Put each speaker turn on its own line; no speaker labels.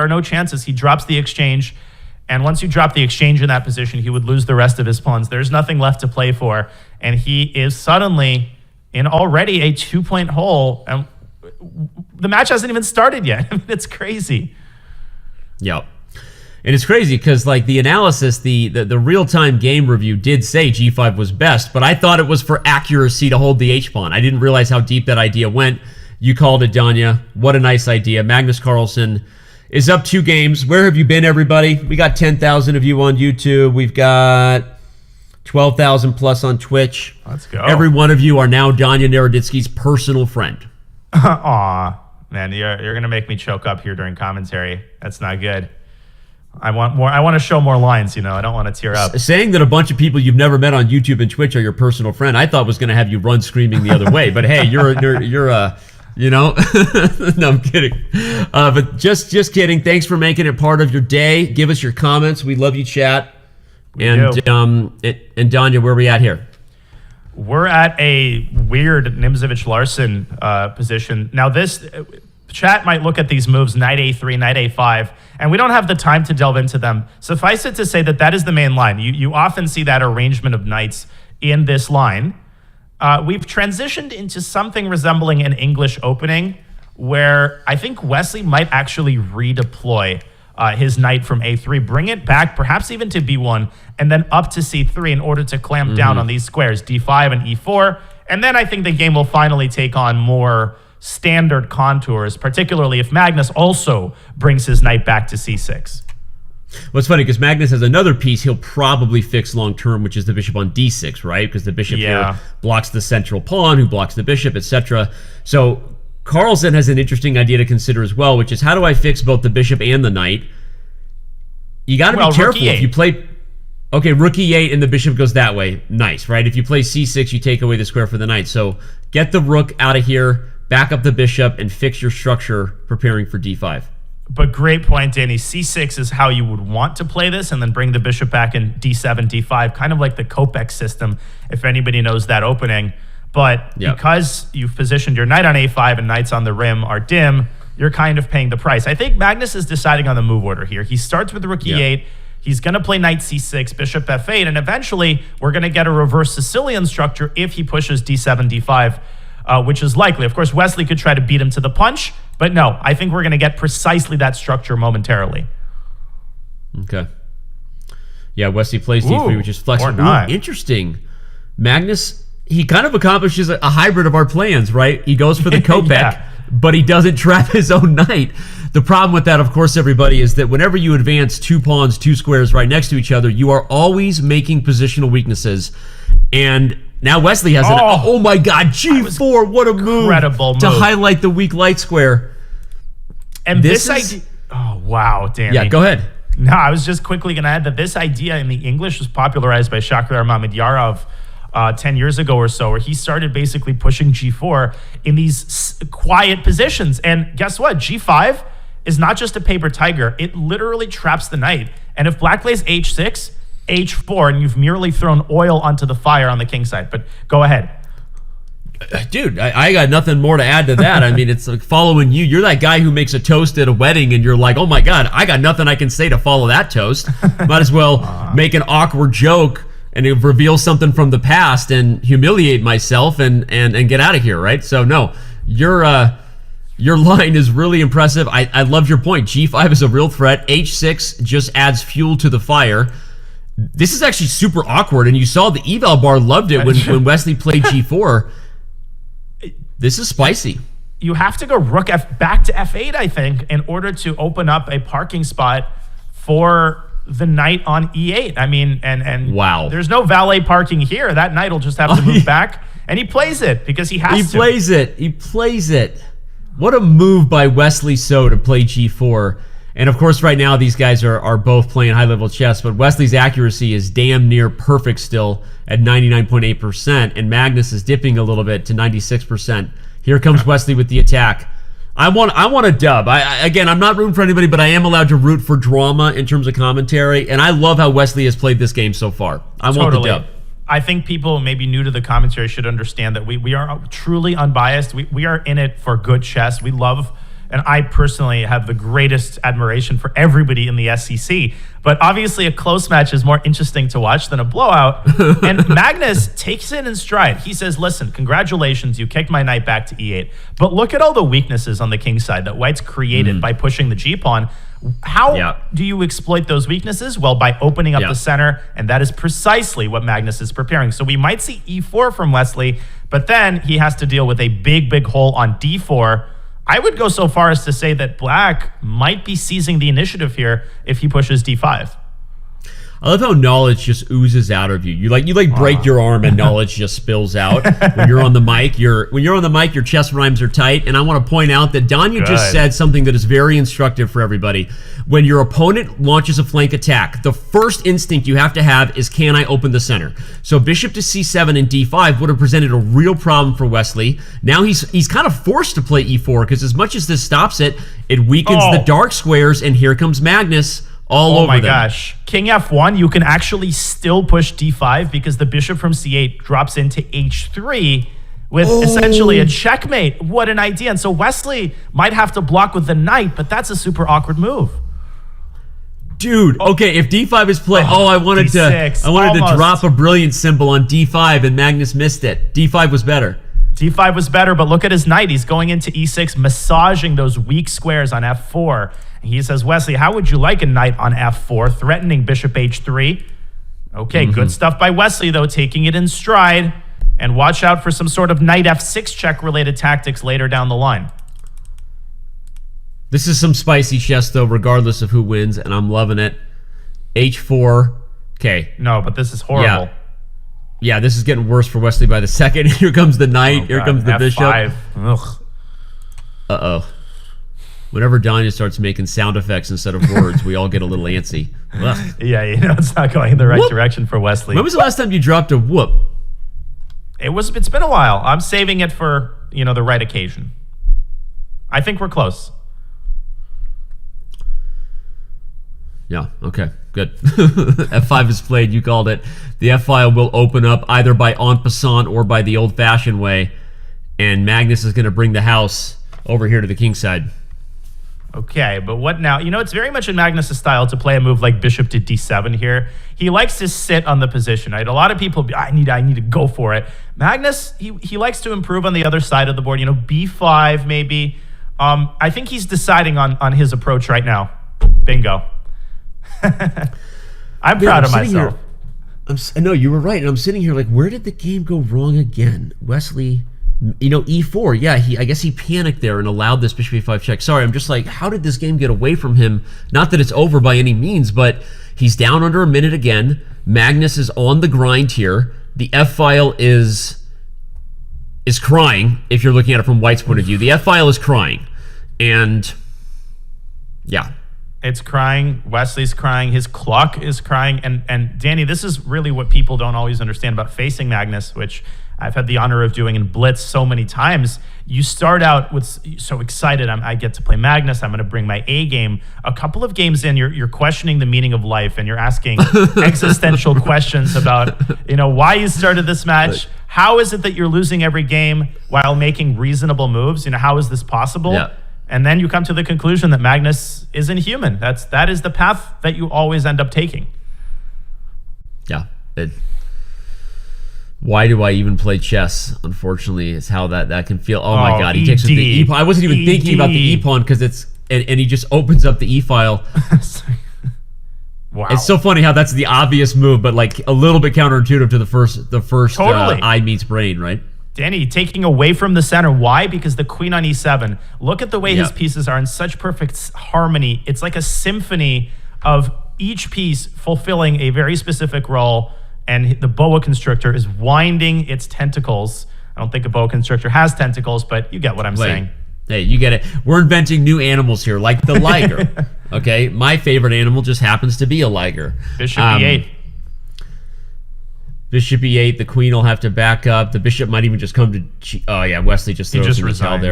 are no chances. He drops the exchange, and once you drop the exchange in that position, he would lose the rest of his pawns. There's nothing left to play for, and he is suddenly in already a 2-point hole, and the match hasn't even started yet. It's crazy.
Yep. And it's crazy because, like, the analysis, the real-time game review did say G5 was best, but I thought it was for accuracy to hold the H-pawn. I didn't realize how deep that idea went. You called it, Danya. What a nice idea. Magnus Carlsen is up 2 games. Where have you been, everybody? We got 10,000 of you on YouTube. We've got 12,000 plus on Twitch.
Let's go.
Every one of you are now Danya Naroditsky's personal friend.
Aw, man, you're going to make me choke up here during commentary. That's not good. I want more. I want to show more lines, you know. I don't want to tear up. Saying
that a bunch of people you've never met on YouTube and Twitch are your personal friend, I thought was going to have you run screaming the other way. But hey, you're you know, no, I'm kidding. But just kidding. Thanks for making it part of your day. Give us your comments. We love you, chat. And Danya, where are we at here?
We're at a weird Nimzovich-Larsen position. Now, this chat might look at these moves, knight a3, knight a5, and we don't have the time to delve into them. Suffice it to say that that is the main line. You often see that arrangement of knights in this line. We've transitioned into something resembling an English opening where I think Wesley might actually redeploy his knight from a3, bring it back, perhaps even to b1, and then up to c3 in order to clamp down on these squares, d5 and e4. And then I think the game will finally take on more standard contours, particularly if Magnus also brings his knight back to c6.
Well, it's funny because Magnus has another piece he'll probably fix long-term, which is the bishop on d6, right? Because the bishop here blocks the central pawn, who blocks the bishop, etc. So Carlsen has an interesting idea to consider as well, which is how do I fix both the bishop and the knight? You got to be careful. If you play... Okay, rook e8 and the bishop goes that way. Nice, right? If you play c6, you take away the square for the knight. So get the rook out of here, back up the bishop, and fix your structure preparing for d5.
But great point, Danny. c6 is how you would want to play this, and then bring the bishop back in d7, d5, kind of like the Kopek system, if anybody knows that opening. But because you've positioned your knight on a5 and knights on the rim are dim, you're kind of paying the price. I think Magnus is deciding on the move order here. He starts with rook e8. He's going to play knight c6, bishop f8, and eventually we're going to get a reverse Sicilian structure if he pushes d7, d5, which is likely. Of course, Wesley could try to beat him to the punch, but no, I think we're going to get precisely that structure momentarily.
Okay. Yeah, Wesley plays d3, which is flexible. Interesting. Magnus, he kind of accomplishes a hybrid of our plans, right? He goes for the Kopek, but he doesn't trap his own knight. The problem with that, of course, everybody, is that whenever you advance 2 pawns, 2 squares right next to each other, you are always making positional weaknesses. And now Wesley has oh my God, g4, what a move.
Incredible move.
To highlight the weak light square.
And this idea... Oh, wow, Danny.
Yeah, go ahead.
No, I was just quickly going to add that this idea in the English was popularized by Shakhtar Mamedyarov 10 years ago or so, where he started basically pushing g4 in these quiet positions. And guess what? g5 is not just a paper tiger. It literally traps the knight. And if black plays h6, h4, and you've merely thrown oil onto the fire on the king side. But go ahead.
Dude, I got nothing more to add to that. I mean, it's like following you. You're that guy who makes a toast at a wedding, and you're like, oh my God, I got nothing I can say to follow that toast. Might as well make an awkward joke and reveal something from the past and humiliate myself and get out of here, right? So no, your line is really impressive. I love your point. G5 is a real threat. H6 just adds fuel to the fire. This is actually super awkward, and you saw the eval bar loved it when Wesley played g4. This is spicy.
You have to go rook back to f8, I think, in order to open up a parking spot for the knight on e8. I mean, and
wow,
there's no valet parking here. That knight will just have to move back, and he plays it because he has to.
He plays it. What a move by Wesley So to play g4. And of course, right now, these guys are both playing high-level chess, but Wesley's accuracy is damn near perfect still at 99.8%, and Magnus is dipping a little bit to 96%. Here comes Wesley with the attack. I want a dub. Again, I'm not rooting for anybody, but I am allowed to root for drama in terms of commentary, and I love how Wesley has played this game so far. I want the dub.
I think people maybe new to the commentary should understand that we are truly unbiased. We are in it for good chess. We love And I personally have the greatest admiration for everybody in the SEC. But obviously, a close match is more interesting to watch than a blowout. And Magnus takes it in stride. He says, listen, congratulations, you kicked my knight back to e8. But look at all the weaknesses on the king side that white's created by pushing the g-pawn. How do you exploit those weaknesses? Well, by opening up the center, and that is precisely what Magnus is preparing. So we might see e4 from Wesley, but then he has to deal with a big, big hole on d4. I would go so far as to say that black might be seizing the initiative here if he pushes d5.
I love how knowledge just oozes out of you. You break your arm and knowledge just spills out. When you're on the mic, your chest rhymes are tight. And I want to point out that Danya just said something that is very instructive for everybody. When your opponent launches a flank attack, the first instinct you have to have is, can I open the center? So bishop to c7 and d5 would have presented a real problem for Wesley. Now he's kind of forced to play e4 because as much as this stops it, it weakens the dark squares, and here comes Magnus. All over them. Oh my
gosh. King f1, you can actually still push d5 because the bishop from c8 drops into h3 with essentially a checkmate. What an idea. And so Wesley might have to block with the knight, but that's a super awkward move.
Dude, okay, if d5 is played, I wanted to drop a brilliant symbol on d5 and Magnus missed it. d5 was better.
d5 was better, but look at his knight. He's going into e6, massaging those weak squares on f4. He says, Wesley, how would you like a knight on f4, threatening bishop h3? Okay, good stuff by Wesley, though, taking it in stride. And watch out for some sort of knight f6 check-related tactics later down the line.
This is some spicy chess, though, regardless of who wins, and I'm loving it. h4. Okay.
No, but this is horrible.
Yeah, this is getting worse for Wesley by the second. Here comes the knight. Here comes the bishop.
Ugh.
Uh-oh. Whenever Danya starts making sound effects instead of words, we all get a little antsy. Ugh.
Yeah, it's not going in the right direction for Wesley.
When was the last time you dropped a whoop?
It's been a while. I'm saving it for, the right occasion. I think we're close.
Yeah, okay, good. F5 is played, you called it. The F file will open up either by en passant or by the old-fashioned way, and Magnus is going to bring the house over here to the king side.
Okay, but what now? It's very much in Magnus' style to play a move like bishop to d7 here. He likes to sit on the position, right? A lot of people, I need to go for it. Magnus, he likes to improve on the other side of the board. B5 maybe. I think he's deciding on his approach right now. Bingo. I'm proud of myself.
I know, you were right, and I'm sitting here like, where did the game go wrong again? Wesley... e4, yeah, I guess he panicked there and allowed this bishop e5 check. Sorry, I'm just like, how did this game get away from him? Not that it's over by any means, but he's down under a minute again. Magnus is on the grind here. The F file is crying, if you're looking at it from White's point of view. The F file is crying. And, yeah.
It's crying. Wesley's crying. His clock is crying. And Danny, this is really what people don't always understand about facing Magnus, which I've had the honor of doing in Blitz so many times. You start out with so excited. I get to play Magnus. I'm going to bring my A game. A couple of games in, you're questioning the meaning of life, and you're asking existential questions about why you started this match. How is it that you're losing every game while making reasonable moves? How is this possible? Yeah. And then you come to the conclusion that Magnus isn't human. That is the path that you always end up taking.
Yeah. Why do I even play chess? Unfortunately, is how that can feel. Oh my God, he takes with the E pawn. I wasn't even thinking about the E pawn because and he just opens up the E file.
Wow,
it's so funny how that's the obvious move, but like a little bit counterintuitive to the first
totally.
Eye meets brain, right?
Danny taking away from the center. Why? Because the queen on E7. Look at the way his pieces are in such perfect harmony. It's like a symphony of each piece fulfilling a very specific role. And the boa constrictor is winding its tentacles. I don't think a boa constrictor has tentacles, but you get what I'm saying.
Hey, you get it. We're inventing new animals here, like the liger. Okay, my favorite animal just happens to be a liger.
Bishop E8.
Bishop E8. The queen will have to back up. The bishop might even just come to. Oh yeah, Wesley just throws in the towel there.